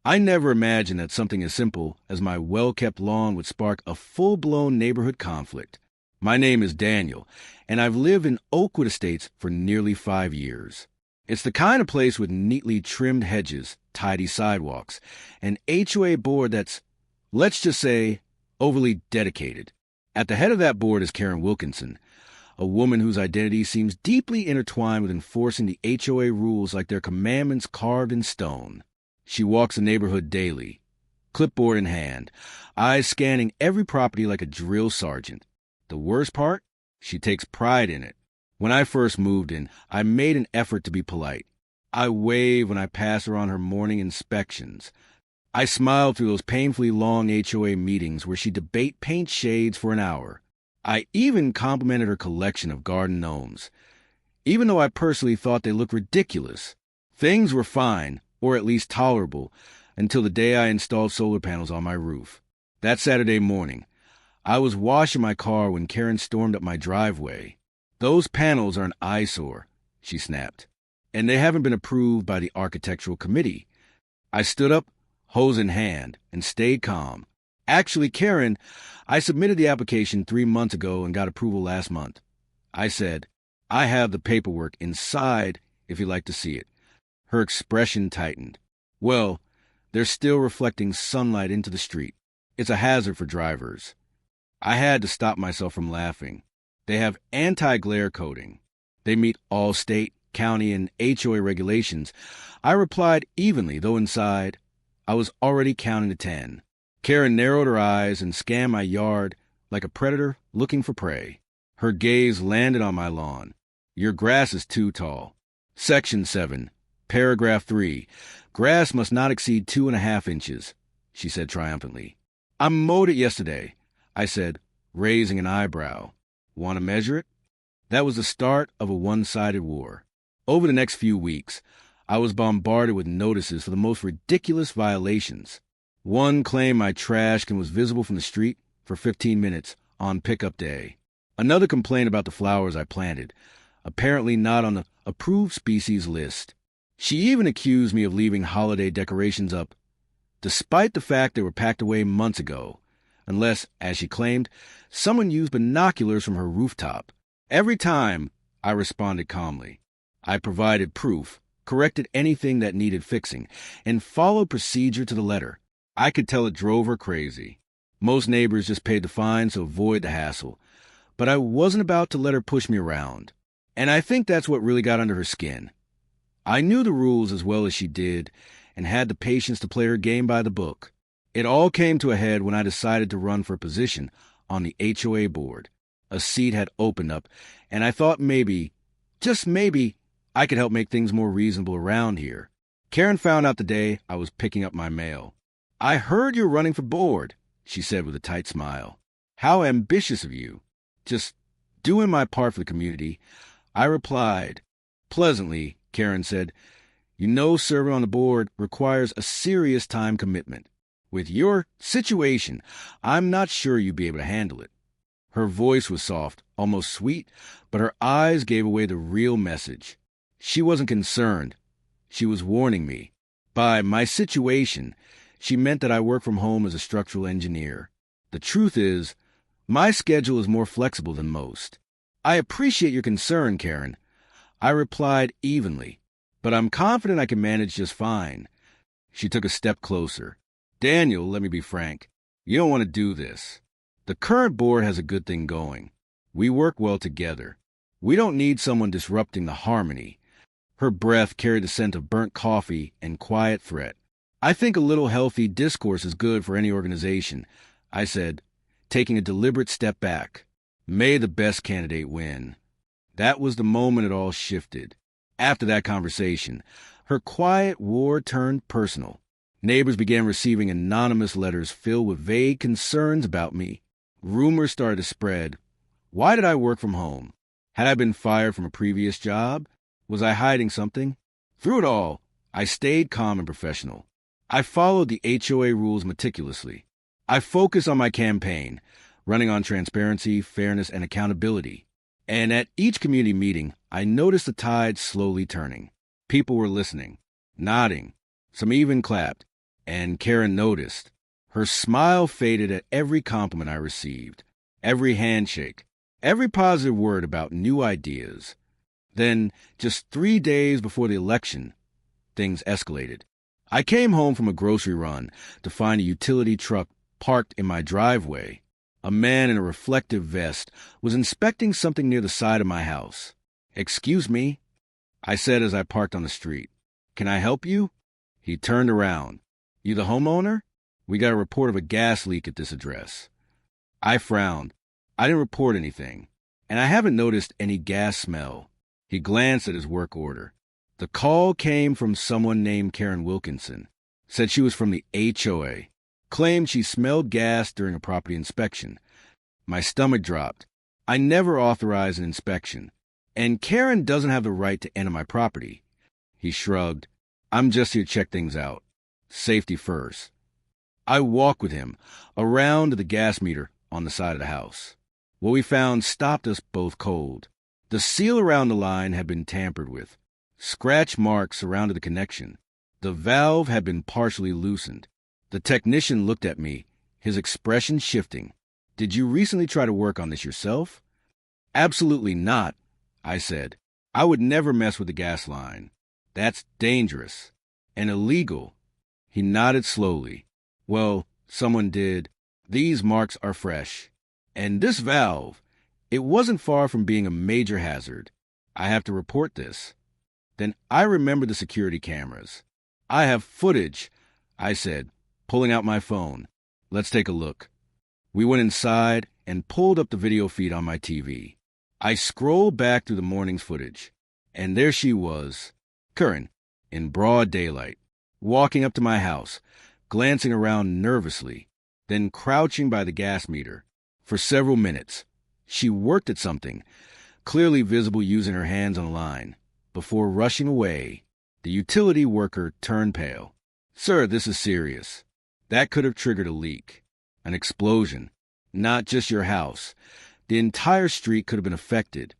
I never imagined that something as simple as my well-kept lawn would spark a full-blown neighborhood conflict. My name is Daniel, and I've lived in Oakwood Estates for nearly 5 years. It's the kind of place with neatly trimmed hedges, tidy sidewalks, an HOA board that's, let's just say, overly dedicated. At the head of that board is Karen Wilkinson, a woman whose identity seems deeply intertwined with enforcing the HOA rules like they're commandments carved in stone. She walks the neighborhood daily, clipboard in hand, eyes scanning every property like a drill sergeant. The worst part? She takes pride in it. When I first moved in, I made an effort to be polite. I waved when I passed her on her morning inspections. I smiled through those painfully long HOA meetings where she'd debate paint shades for an hour. I even complimented her collection of garden gnomes, even though I personally thought they looked ridiculous. Things were fine, or at least tolerable, until the day I installed solar panels on my roof. That Saturday morning, I was washing my car when Karen stormed up my driveway. "Those panels are an eyesore," she snapped, "and they haven't been approved by the architectural committee." I stood up, hose in hand, and stayed calm. "Actually, Karen, I submitted the application 3 months ago and got approval last month." I said, "I have the paperwork inside if you'd like to see it." Her expression tightened. "Well, they're still reflecting sunlight into the street. It's a hazard for drivers." I had to stop myself from laughing. They have anti-glare coating. They meet all state, county, and HOA regulations. I replied evenly, though inside, I was already counting to 10. Karen narrowed her eyes and scanned my yard like a predator looking for prey. Her gaze landed on my lawn. "Your grass is too tall." Section 7. Paragraph 3. Grass must not exceed 2.5 inches, she said triumphantly. "I mowed it yesterday," I said, raising an eyebrow. "Want to measure it?" That was the start of a one-sided war. Over the next few weeks, I was bombarded with notices for the most ridiculous violations. One claimed my trash can was visible from the street for 15 minutes on pickup day. Another complained about the flowers I planted, apparently not on the approved species list. She even accused me of leaving holiday decorations up, despite the fact they were packed away months ago, unless, as she claimed, someone used binoculars from her rooftop. Every time, I responded calmly. I provided proof, corrected anything that needed fixing, and followed procedure to the letter. I could tell it drove her crazy. Most neighbors just paid the fines to avoid the hassle, but I wasn't about to let her push me around. And I think that's what really got under her skin. I knew the rules as well as she did, and had the patience to play her game by the book. It all came to a head when I decided to run for a position on the HOA board. A seat had opened up, and I thought maybe, just maybe, I could help make things more reasonable around here. Karen found out the day I was picking up my mail. "I heard you're running for board," she said with a tight smile. "How ambitious of you." "Just doing my part for the community," I replied. Pleasantly, Karen said, "You know serving on the board requires a serious time commitment. With your situation, I'm not sure you'd be able to handle it." Her voice was soft, almost sweet, but her eyes gave away the real message. She wasn't concerned. She was warning me. By my situation, she meant that I work from home as a structural engineer. The truth is, my schedule is more flexible than most. "I appreciate your concern, Karen," I replied evenly, "but I'm confident I can manage just fine." She took a step closer. "Daniel, let me be frank. You don't want to do this. The current board has a good thing going. We work well together. We don't need someone disrupting the harmony." Her breath carried the scent of burnt coffee and quiet threat. "I think a little healthy discourse is good for any organization," I said, taking a deliberate step back. May the best candidate win. That was the moment it all shifted. After that conversation, her quiet war turned personal. Neighbors began receiving anonymous letters filled with vague concerns about me. Rumors started to spread. Why did I work from home? Had I been fired from a previous job? Was I hiding something? Through it all, I stayed calm and professional. I followed the HOA rules meticulously. I focused on my campaign, running on transparency, fairness, and accountability. And at each community meeting, I noticed the tide slowly turning. People were listening, nodding. Some even clapped. And Karen noticed. Her smile faded at every compliment I received, every handshake, every positive word about new ideas. Then, just 3 days before the election, things escalated. I came home from a grocery run to find a utility truck parked in my driveway. A man in a reflective vest was inspecting something near the side of my house. "Excuse me," I said as I parked on the street. "Can I help you?" He turned around. "You the homeowner? We got a report of a gas leak at this address." I frowned. I didn't report anything, and I haven't noticed any gas smell. He glanced at his work order. The call came from someone named Karen Wilkinson. Said she was from the HOA. Claimed she smelled gas during a property inspection. My stomach dropped. I never authorized an inspection. And Karen doesn't have the right to enter my property. He shrugged. "I'm just here to check things out. Safety first." I walked with him around to the gas meter on the side of the house. What we found stopped us both cold. The seal around the line had been tampered with. Scratch marks surrounded the connection. The valve had been partially loosened. The technician looked at me, his expression shifting. "Did you recently try to work on this yourself?" "Absolutely not," I said. "I would never mess with the gas line. That's dangerous and illegal." He nodded slowly. "Well, someone did. These marks are fresh. And this valve, it wasn't far from being a major hazard. I have to report this." Then I remembered the security cameras. "I have footage," I said, pulling out my phone. "Let's take a look." We went inside and pulled up the video feed on my TV. I scrolled back through the morning's footage, and there she was, Karen, in broad daylight, walking up to my house, glancing around nervously, then crouching by the gas meter. For several minutes, she worked at something, clearly visible using her hands on the line. Before rushing away, the utility worker turned pale. "Sir, this is serious. That could have triggered a leak, an explosion. Not just your house. The entire street could have been affected."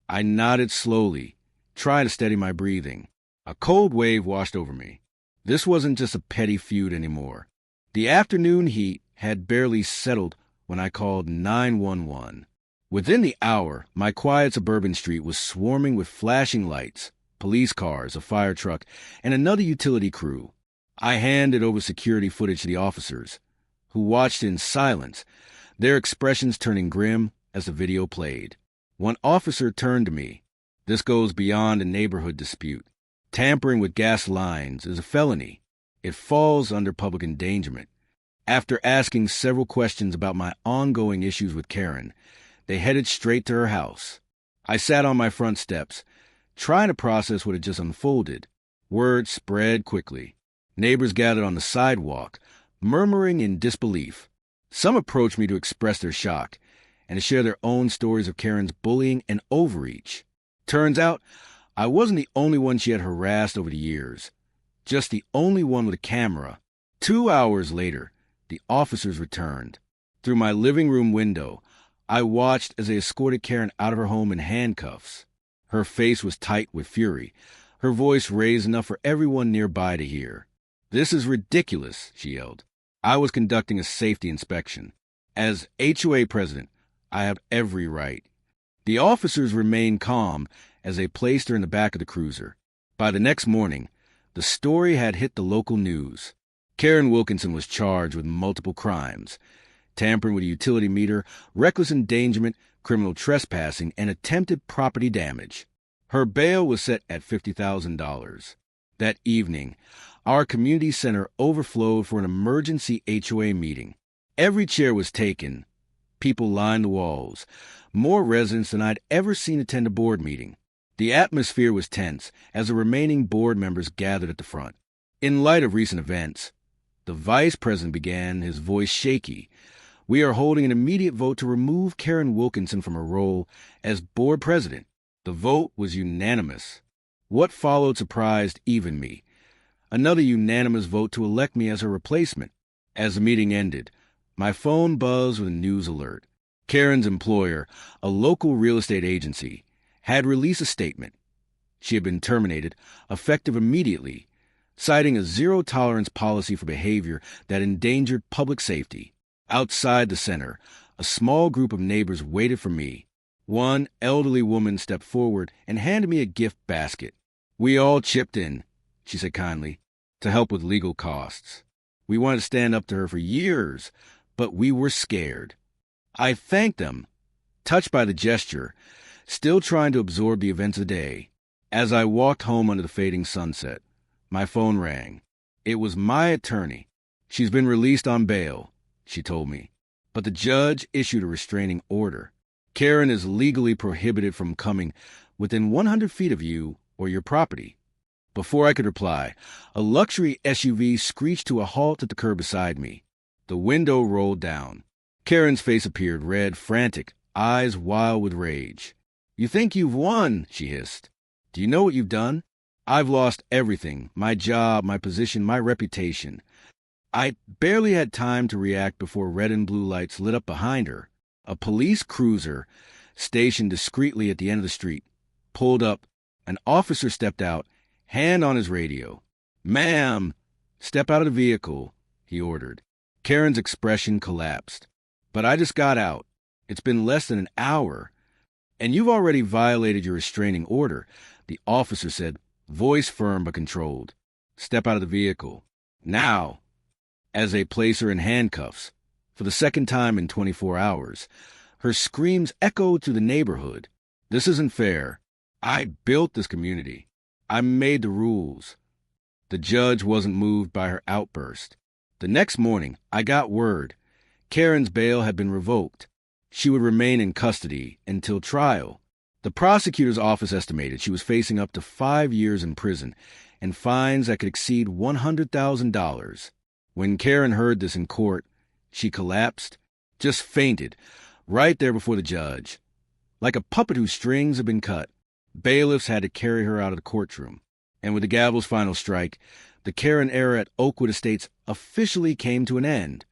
I nodded slowly, trying to steady my breathing. A cold wave washed over me. This wasn't just a petty feud anymore. The afternoon heat had barely settled when I called 911. Within the hour, my quiet suburban street was swarming with flashing lights, police cars, a fire truck, and another utility crew. I handed over security footage to the officers, who watched in silence, their expressions turning grim as the video played. One officer turned to me. "This goes beyond a neighborhood dispute. Tampering with gas lines is a felony. It falls under public endangerment." After asking several questions about my ongoing issues with Karen, they headed straight to her house. I sat on my front steps, trying to process what had just unfolded. Word spread quickly. Neighbors gathered on the sidewalk, murmuring in disbelief. Some approached me to express their shock and to share their own stories of Karen's bullying and overreach. Turns out, I wasn't the only one she had harassed over the years, just the only one with a camera. 2 hours later, the officers returned. Through my living room window, I watched as they escorted Karen out of her home in handcuffs. Her face was tight with fury, her voice raised enough for everyone nearby to hear. "This is ridiculous," she yelled. "I was conducting a safety inspection. As HOA president, I have every right." The officers remained calm as they placed her in the back of the cruiser. By the next morning, the story had hit the local news. Karen Wilkinson was charged with multiple crimes: tampering with a utility meter, reckless endangerment, criminal trespassing, and attempted property damage. Her bail was set at $50,000. That evening, our community center overflowed for an emergency HOA meeting. Every chair was taken. People lined the walls. More residents than I'd ever seen attend a board meeting. The atmosphere was tense as the remaining board members gathered at the front. In light of recent events, the vice president began, his voice shaky. "We are holding an immediate vote to remove Karen Wilkinson from her role as board president." The vote was unanimous. What followed surprised even me. Another unanimous vote to elect me as her replacement. As the meeting ended, my phone buzzed with a news alert. Karen's employer, a local real estate agency, had released a statement. She had been terminated, effective immediately. citing a zero-tolerance policy for behavior that endangered public safety. Outside the center, a small group of neighbors waited for me. One elderly woman stepped forward and handed me a gift basket. "We all chipped in," she said kindly, "to help with legal costs. We wanted to stand up to her for years, but we were scared." I thanked them, touched by the gesture, still trying to absorb the events of the day. As I walked home under the fading sunset, my phone rang. It was my attorney. "She's been released on bail," she told me, "but the judge issued a restraining order. Karen is legally prohibited from coming within 100 feet of you or your property." Before I could reply, a luxury SUV screeched to a halt at the curb beside me. The window rolled down. Karen's face appeared, red, frantic, eyes wild with rage. "You think you've won," she hissed. "Do you know what you've done? I've lost everything, my job, my position, my reputation." I barely had time to react before red and blue lights lit up behind her. A police cruiser, stationed discreetly at the end of the street, pulled up. An officer stepped out, hand on his radio. "Ma'am, step out of the vehicle," he ordered. Karen's expression collapsed. "But I just got out. It's been less than an hour. And you've already violated your restraining order," the officer said, voice firm but controlled. "Step out of the vehicle. Now." As they place her in handcuffs, for the second time in 24 hours, her screams echoed through the neighborhood. "This isn't fair. I built this community. I made the rules." The judge wasn't moved by her outburst. The next morning, I got word. Karen's bail had been revoked. She would remain in custody until trial. The prosecutor's office estimated she was facing up to 5 years in prison and fines that could exceed $100,000. When Karen heard this in court, she collapsed, just fainted, right there before the judge. Like a puppet whose strings had been cut, bailiffs had to carry her out of the courtroom. And with the gavel's final strike, the Karen era at Oakwood Estates officially came to an end.